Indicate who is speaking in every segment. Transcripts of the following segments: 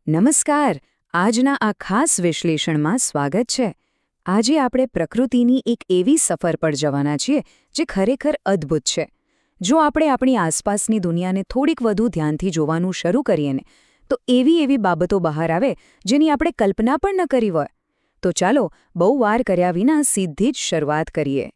Speaker 1: નમસ્કાર. આજના આ ખાસ વિશ્લેષણમાં સ્વાગત છે. આજે આપણે પ્રકૃતિની એક એવી સફર પર જવાના છીએ જે ખરેખર અદ્ભુત છે. જો આપણે આપણી આસપાસની દુનિયાને થોડીક વધુ ધ્યાનથી જોવાનું શરૂ કરીએ ને તો એવી બાબતો બહાર આવે જેની આપણે કલ્પના પણ ન કરી હોય. તો ચાલો બહુ વાર કર્યા વિના સીધી જ શરૂઆત કરીએ.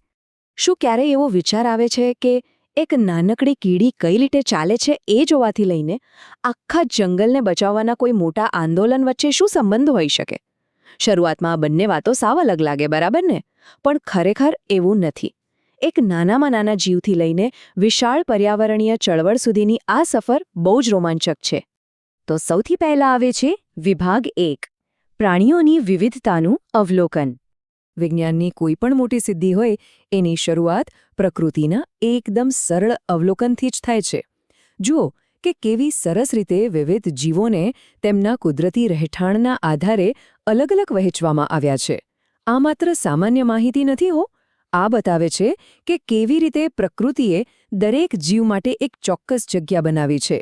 Speaker 1: શું ક્યારેય એવો વિચાર આવે છે કે એક નાનકડી કીડી કઈ રીતે ચાલે છે એ જોવાથી લઈને આખા જંગલને બચાવવાના કોઈ મોટા આંદોલન વચ્ચે શું સંબંધ હોઈ શકે? શરૂઆતમાં આ બંને વાતો સાવ અલગ લાગે, બરાબર ને? પણ ખરેખર એવું નથી. એક નાનામાં નાના જીવથી લઈને વિશાળ પર્યાવરણીય ચળવળ સુધીની આ સફર બહુ જ રોમાંચક છે. તો સૌથી પહેલા આવે છે વિભાગ 1, પ્રાણીઓની વિવિધતાનું અવલોકન. વિજ્ઞાનની કોઈ પણ મોટી સિદ્ધિ હોય એની શરૂઆત પ્રકૃતિના એકદમ સરળ અવલોકનથી જ થાય છે. જુઓ કે કેવી સરસ રીતે વિવિધ જીવોને તેમના કુદરતી રહેઠાણના આધારે અલગ અલગ વહેંચવામાં આવ્યા છે. આ માત્ર સામાન્ય માહિતી નથી હો. આ બતાવે છે કે કેવી રીતે પ્રકૃતિએ દરેક જીવ માટે એક ચોક્કસ જગ્યા બનાવી છે.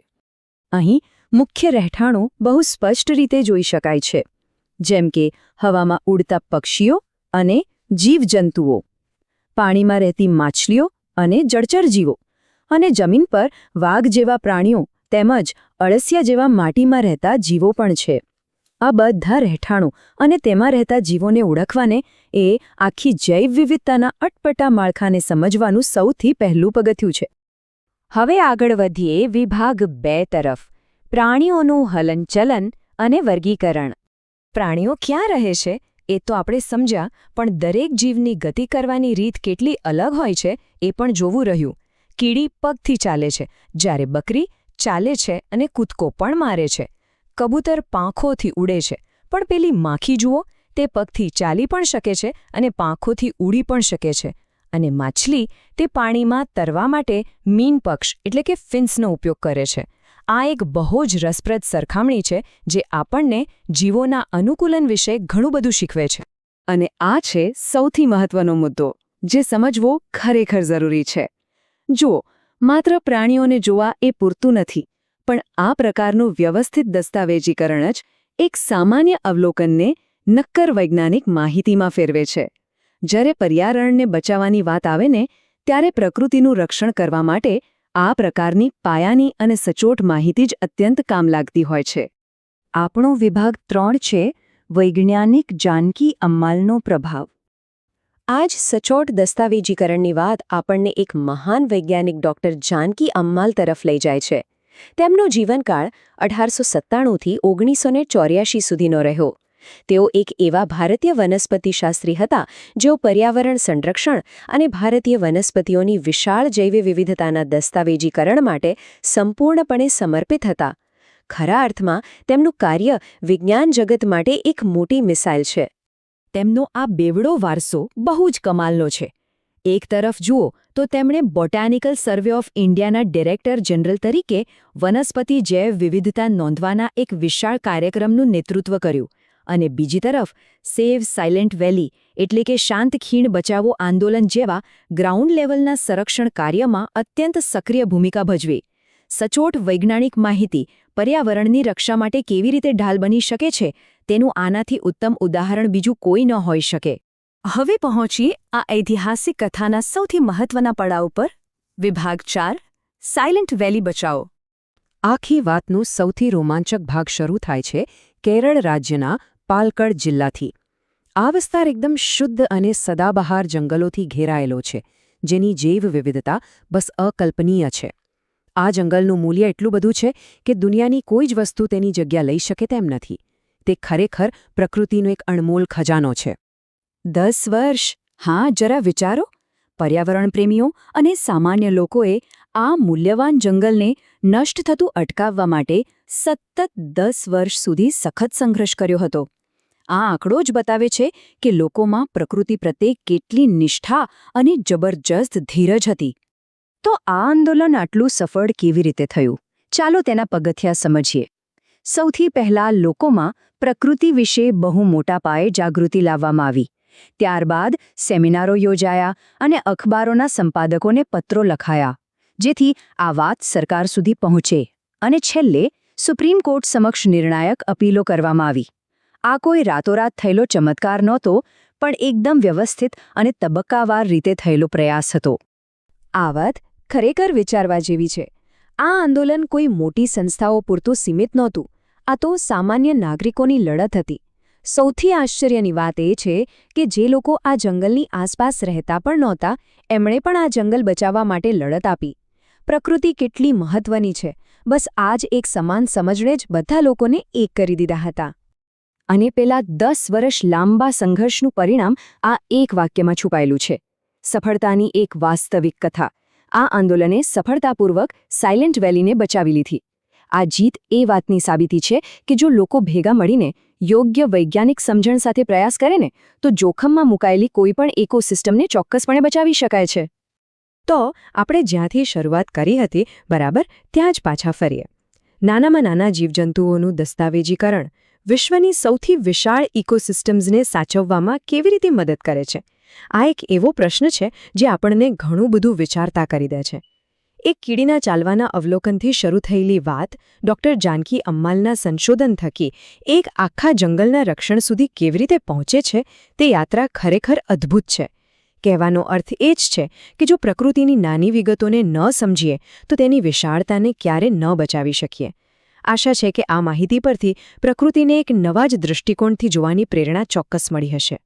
Speaker 1: અહીં મુખ્ય રહેઠાણો બહુ સ્પષ્ટ રીતે જોઈ શકાય છે, જેમ કે હવામાં ઉડતા પક્ષીઓ અને જીવજંતુઓ, પાણીમાં રહેતી માછલીઓ અને જળચર જીવો, અને જમીન પર વાઘ જેવા પ્રાણીઓ તેમજ અળસિયા જેવા માટીમાં રહેતા જીવો પણ છે. આ બધા રહેઠાણો અને તેમાં રહેતા જીવોને ઓળખવાને એ આખી જૈવ વિવિધતાના અટપટા માળખાને સમજવાનું સૌથી પહેલું પગથિયું છે. હવે આગળ વધીએ વિભાગ 2 તરફ, પ્રાણીઓનું હલનચલન અને વર્ગીકરણ. પ્રાણીઓ ક્યાં રહે છે એ તો આપણે સમજ્યા, પણ દરેક જીવની ગતિ કરવાની રીત કેટલી અલગ હોય છે એ પણ જોવું રહ્યું. કીડી પગથી ચાલે છે, જ્યારે બકરી ચાલે છે અને કૂદકો પણ મારે છે. કબૂતર પાંખોથી ઉડે છે, પણ પેલી માખી જુઓ, તે પગથી ચાલી પણ શકે છે અને પાંખોથી ઉડી પણ શકે છે. અને માછલી તે પાણીમાં તરવા માટે મીનપક્ષ એટલે કે ફિન્સનો ઉપયોગ કરે છે. આ એક બહુ જ રસપ્રદ સરખામણી છે જે આપણને જીવોના અનુકૂલન વિશે ઘણું બધું શીખવે છે. અને આ છે સૌથી મહત્વનો મુદ્દો જે સમજવો ખરેખર જરૂરી છે. જુઓ, માત્ર પ્રાણીઓને જોવા એ પૂરતું નથી, પણ આ પ્રકારનું વ્યવસ્થિત દસ્તાવેજીકરણ જ એક સામાન્ય અવલોકનને નક્કર વૈજ્ઞાનિક માહિતીમાં ફેરવે છે. જ્યારે પર્યાવરણને બચાવવાની વાત આવે ને ત્યારે પ્રકૃતિનું રક્ષણ કરવા માટે આ પ્રકારની પાયાની અને સચોટ માહિતી જ અત્યંત કામ લાગતી હોય છે. આપણો વિભાગ 3 છે વૈજ્ઞાનિક જાનકી અમ્માલનો પ્રભાવ. આ જ સચોટ દસ્તાવેજીકરણની વાત આપણને એક મહાન વૈજ્ઞાનિક ડૉક્ટર જાનકી અમ્માલ તરફ લઈ જાય છે. તેમનો જીવનકાળ 1897થી 1984 સુધીનો રહ્યો. તેઓ એક એવા ભારતીય વનસ્પતિશાસ્ત્રી હતા જેઓ પર્યાવરણ સંરક્ષણ અને ભારતીય વનસ્પતિઓની વિશાળ જૈવ વિવિધતાના દસ્તાવેજીકરણ માટે સંપૂર્ણપણે સમર્પિત હતા. ખરા અર્થમાં તેમનું કાર્ય વિજ્ઞાન જગત માટે એક મોટી મિસાઇલ છે. તેમનો આ બેવડો વારસો બહુ જ કમાલનો છે. એક તરફ જુઓ તો તેમણે બોટાનિકલ સર્વે ઓફ ઇન્ડિયાના ડિરેક્ટર જનરલ તરીકે વનસ્પતિ જૈવ વિવિધતા નોંધવાના એક વિશાળ કાર્યક્રમનું નેતૃત્વ કર્યું, અને બીજી તરફ સેવ સાયલેન્ટ વેલી એટલે કે શાંત ખીણ બચાવો આંદોલન જેવા ગ્રાઉન્ડ લેવલના સંરક્ષણ કાર્યમાં અત્યંત સક્રિય ભૂમિકા ભજવી. સચોટ વૈજ્ઞાનિક માહિતી પર્યાવરણની રક્ષા માટે કેવી રીતે ઢાલ બની શકે છે તેનું આનાથી ઉત્તમ ઉદાહરણ બીજું કોઈ ન હોઈ શકે. હવે પહોંચીએ આ ઐતિહાસિક કથાના સૌથી મહત્વના પડાવ પર, વિભાગ 4, સાયલેન્ટ વેલી બચાવો. આખી વાતનો સૌથી રોમાંચક ભાગ શરૂ થાય છે કેરળ રાજ્યના પાલક્કડ જિલ્લાથી. આ વિસ્તાર એકદમ શુદ્ધ અને સદાબહાર જંગલોથી ઘેરાયેલો છે, જેની જૈવ વિવિધતા બસ અકલ્પનીય છે. આ જંગલનું મૂલ્ય એટલું બધું છે કે દુનિયાની કોઈ જ વસ્તુ તેની જગ્યા લઈ શકે તેમ નથી. તે ખરેખર પ્રકૃતિનો એક અણમોલ ખજાનો છે. 10 વર્ષ, હા, જરા વિચારો. પર્યાવરણ પ્રેમીઓ અને સામાન્ય લોકોએ આ મૂલ્યવાન જંગલને નષ્ટ થતું અટકાવવા માટે સતત 10 વર્ષ સુધી સખત સંઘર્ષ કર્યો હતો. આ આંકડો જ બતાવે છે કે લોકોમાં પ્રકૃતિ પ્રત્યે કેટલી નિષ્ઠા અને જબરજસ્ત ધીરજ હતી. તો આ આંદોલન આટલું સફળ કેવી રીતે થયું? ચાલો તેના પગથિયાં સમજીએ. સૌથી પહેલાં લોકોમાં પ્રકૃતિ વિશે બહુ મોટા પાયે જાગૃતિ લાવવામાં આવી. ત્યારબાદ સેમિનારો યોજાયા અને અખબારોના સંપાદકોને પત્રો લખાયા, જેથી આ વાત સરકાર સુધી પહોંચે. અને છેલ્લે સુપ્રીમ કોર્ટ સમક્ષ નિર્ણાયક અપીલો કરવામાં આવી. આ કોઈ રાતોરાત થયેલો ચમત્કાર નહોતો, પણ એકદમ વ્યવસ્થિત અને તબક્કાવાર રીતે થયેલો પ્રયાસ હતો. આ વાત ખરેખર વિચારવા જેવી છે. આ આંદોલન કોઈ મોટી સંસ્થાઓ પૂરતું સીમિત નહોતું. આ તો સામાન્ય નાગરિકોની લડત હતી. સૌથી આશ્ચર્યની વાત એ છે કે જે લોકો આ જંગલની આસપાસ રહેતા પણ નહોતા, એમણે પણ આ જંગલ બચાવવા માટે લડત આપી. પ્રકૃતિ કેટલી મહત્વની છે, બસ આ જ એક સમાન સમજણે જ બધા લોકોને એક કરી દીધા હતા. અને પેલા 10 વર્ષ લાંબા સંઘર્ષનું પરિણામ આ એક વાક્યમાં છુપાયેલું છે. સફળતાની એક વાસ્તવિક કથા. આ આંદોલને સફળતાપૂર્વક સાયલેન્ટ વેલીને બચાવી લીધી. આ જીત એ વાતની સાબિતી છે કે જો લોકો ભેગા મળીને યોગ્ય વૈજ્ઞાનિક સમજણ સાથે પ્રયાસ કરે ને, તો જોખમમાં મુકાયેલી કોઈપણ ઇકોસિસ્ટમને ચોક્કસપણે બચાવી શકાય છે. તો આપણે જ્યાંથી શરૂઆત કરી હતી, બરાબર ત્યાં જ પાછા ફરીએ. નાનામાં નાના જીવજંતુઓનું દસ્તાવેજીકરણ વિશ્વની સૌથી વિશાળ ઇકોસિસ્ટમ્સને સાચવવામાં કેવી રીતે મદદ કરે છે? આ એક એવો પ્રશ્ન છે જે આપણને ઘણું બધું વિચારતા કરી દે છે. એક કીડીના ચાલવાના અવલોકનથી શરૂ થયેલી વાત ડૉક્ટર જાનકી અમ્માલના સંશોધન થકી એક આખા જંગલના રક્ષણ સુધી કેવી રીતે પહોંચે છે, તે યાત્રા ખરેખર અદ્ભુત છે. કહેવાનો અર્થ એ જ છે કે જો પ્રકૃતિની નાની વિગતોને ન સમજીએ તો તેની વિશાળતાને ક્યારે ન બચાવી શકીએ. આશા છે કે આ માહિતી પરથી પ્રકૃતિને એક નવા જ દૃષ્ટિકોણથી જોવાની પ્રેરણા ચોક્કસ મળી હશે.